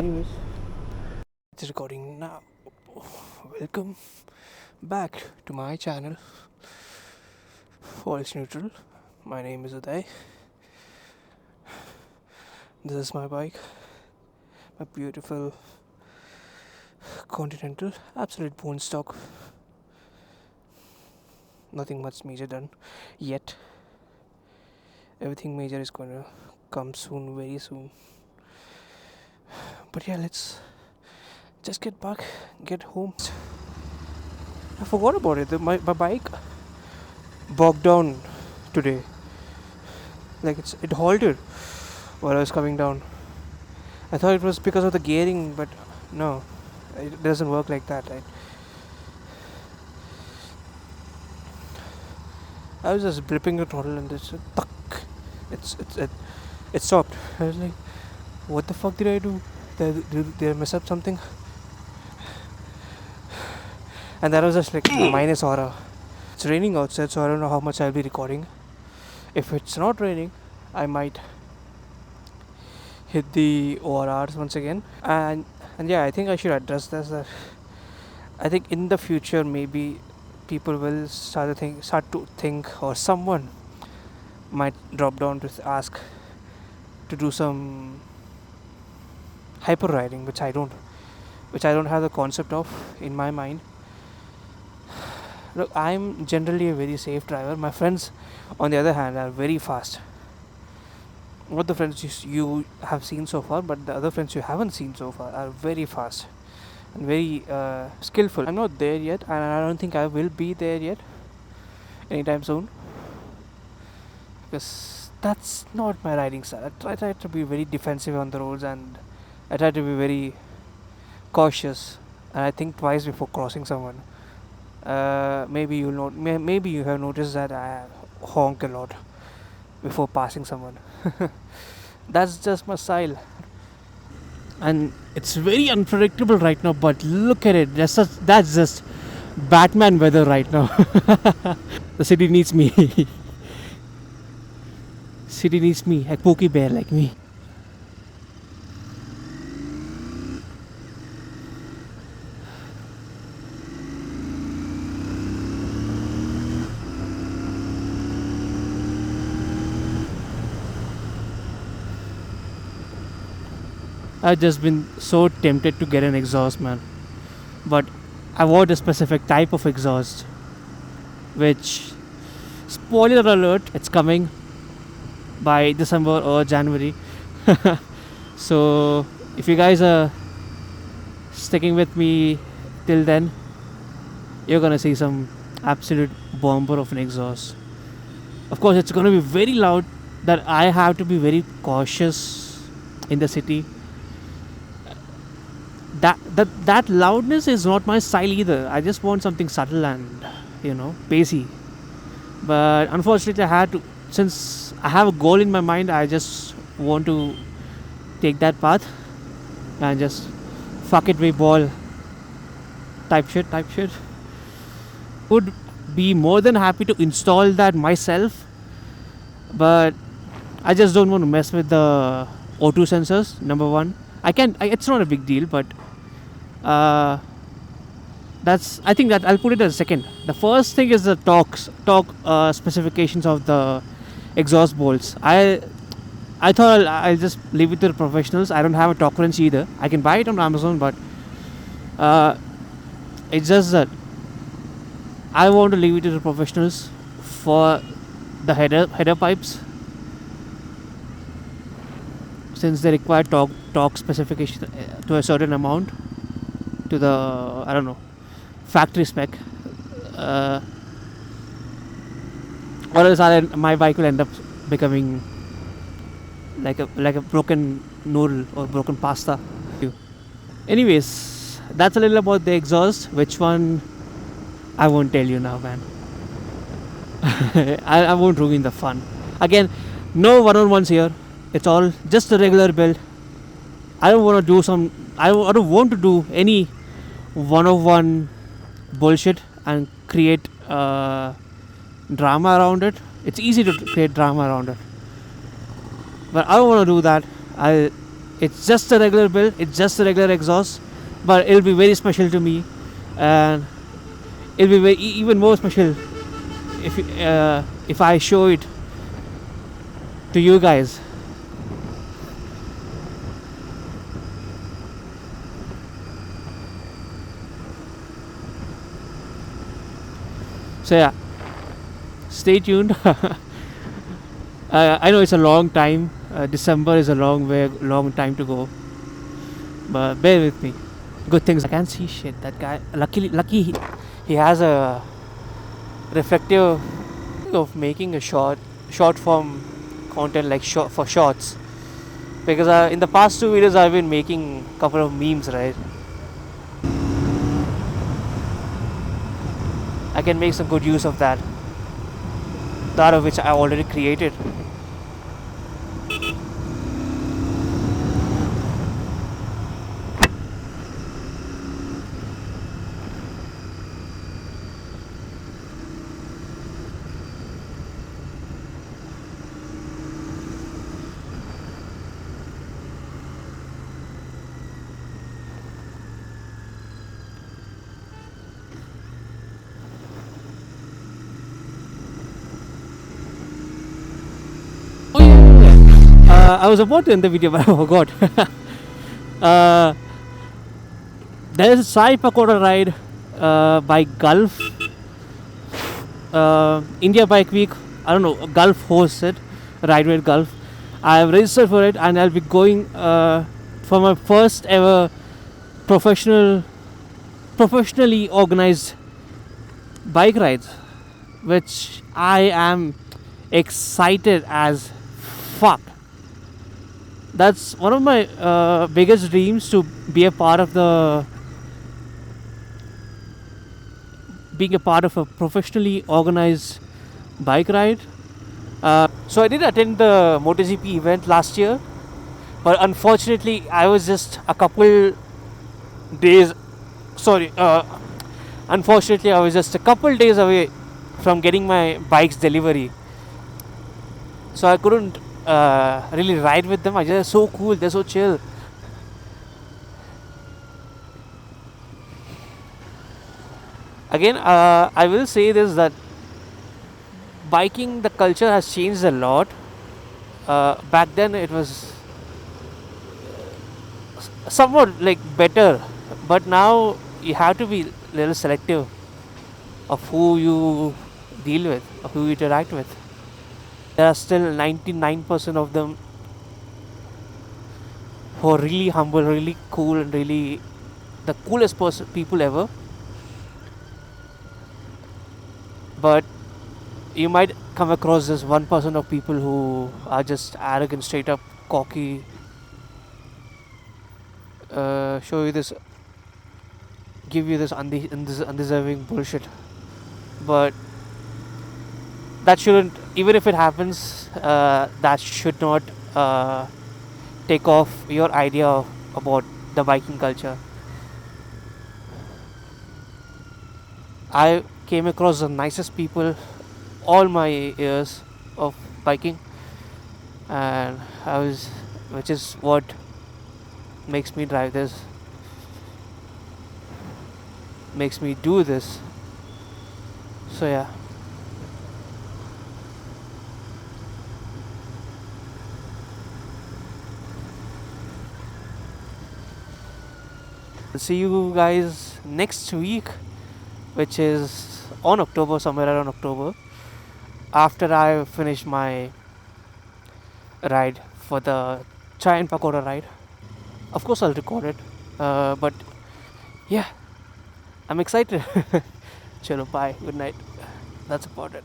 Anyways, it's recording now. Welcome back to my channel, False Neutral. My name is Uday. This is my bike, my beautiful Continental, absolute bone stock. Nothing much major done yet. Everything major is gonna come soon, very soon. But yeah, let's just get back, get home. I forgot about it. My bike bogged down today. Like it halted while I was coming down. I thought it was because of the gearing, but no, it doesn't work like that, right? I was just blipping the throttle and it's tuck. It stopped. I was like, what the fuck did I do? Did I mess up something? And that was just like minus aura. It's raining outside, so I don't know how much I'll be recording. If it's not raining, I might hit the ORRs once again. And yeah, I think I should address this. That I think in the future maybe people will start to think, or someone might drop down to ask to do some hyper riding, which I don't have the concept of in my mind. Look, I'm generally a very safe driver. My friends, on the other hand, are very fast. Not the friends you have seen so far, but the other friends you haven't seen so far are very fast and very skillful. I'm not there yet, and I don't think I will be there yet anytime soon, because that's not my riding style. I try to be very defensive on the roads, and I try to be very cautious, and I think twice before crossing someone. Maybe maybe you have noticed that I honk a lot before passing someone. That's just my style, and it's very unpredictable right now. But look at it, that's just Batman weather right now. The city needs me. City needs me, a pokey bear like me. I've just been so tempted to get an exhaust, man. But I want a specific type of exhaust, which, spoiler alert, it's coming by December or January. So, if you guys are sticking with me till then, you're gonna see some absolute bomber of an exhaust. Of course, it's gonna be very loud, that I have to be very cautious in the city. That loudness is not my style either. I just want something subtle and bassy. But unfortunately, since I have a goal in my mind, I just want to take that path and just fuck it, we ball type shit. Would be more than happy to install that myself, but I just don't want to mess with the O2 sensors. Number one, it's not a big deal, but I think that I'll put it as a second. The first thing is the torque specifications of the exhaust bolts. I thought I'll just leave it to the professionals. I don't have a torque wrench either. I can buy it on Amazon, but it's just that I want to leave it to the professionals for the header pipes, since they require torque specification to a certain amount, to the factory spec, or else my bike will end up becoming like a broken noodle or broken pasta. Anyways, that's a little about the exhaust. Which one, I won't tell you now, man. I won't ruin the fun. Again, no one-on-ones here. It's all just a regular build. I don't want to do any one-on-one bullshit and create drama around it. It's easy to create drama around it, but I don't want to do that. I'll It's just a regular build, it's just a regular exhaust, but it'll be very special to me, and it'll be even more special if I show it to you guys. So yeah, stay tuned. I know it's a long time. December is a long time to go, but bear with me. Good things. I can't see shit. That guy. Lucky he has a reflective of making a short form content like short for shorts. Because in the past 2 videos I've been making a couple of memes, right? I can make some good use of that. That of which I already created. Oh yeah. I was about to end the video, but I forgot. uh, there is a Sai Pakoda ride by Gulf, India Bike Week. I don't know. Gulf hosts it. Ride with Gulf. I have registered for it, and I'll be going for my first ever professional, professionally organized bike rides, which I am excited as fuck. That's one of my biggest dreams, to be a part of the being a part of a professionally organized bike ride. So I did attend the MotoGP event last year, but unfortunately I was just a couple days. Sorry, unfortunately I was just a couple days away from getting my bike's delivery, so I couldn't really ride with them. They're so cool, they're so chill. Again, I will say this, that biking, the culture has changed a lot. Back then it was somewhat like better, but now you have to be a little selective of who you deal with or who you interact with. There are still 99% of them who are really humble, really cool, and really the coolest people ever. But you might come across this 1% of people who are just arrogant, straight up cocky, show you this, give you this undeserving bullshit. But that shouldn't, even if it happens, that should not take off your idea about the biking culture. I came across the nicest people all my years of biking, and which is what makes me drive this, makes me do this. So yeah. See you guys next week, which is on October, somewhere around October, after I finish my ride for the Chai and Pakoda ride. Of course, I'll record it, but yeah, I'm excited. Chalo, bye, good night. That's about it.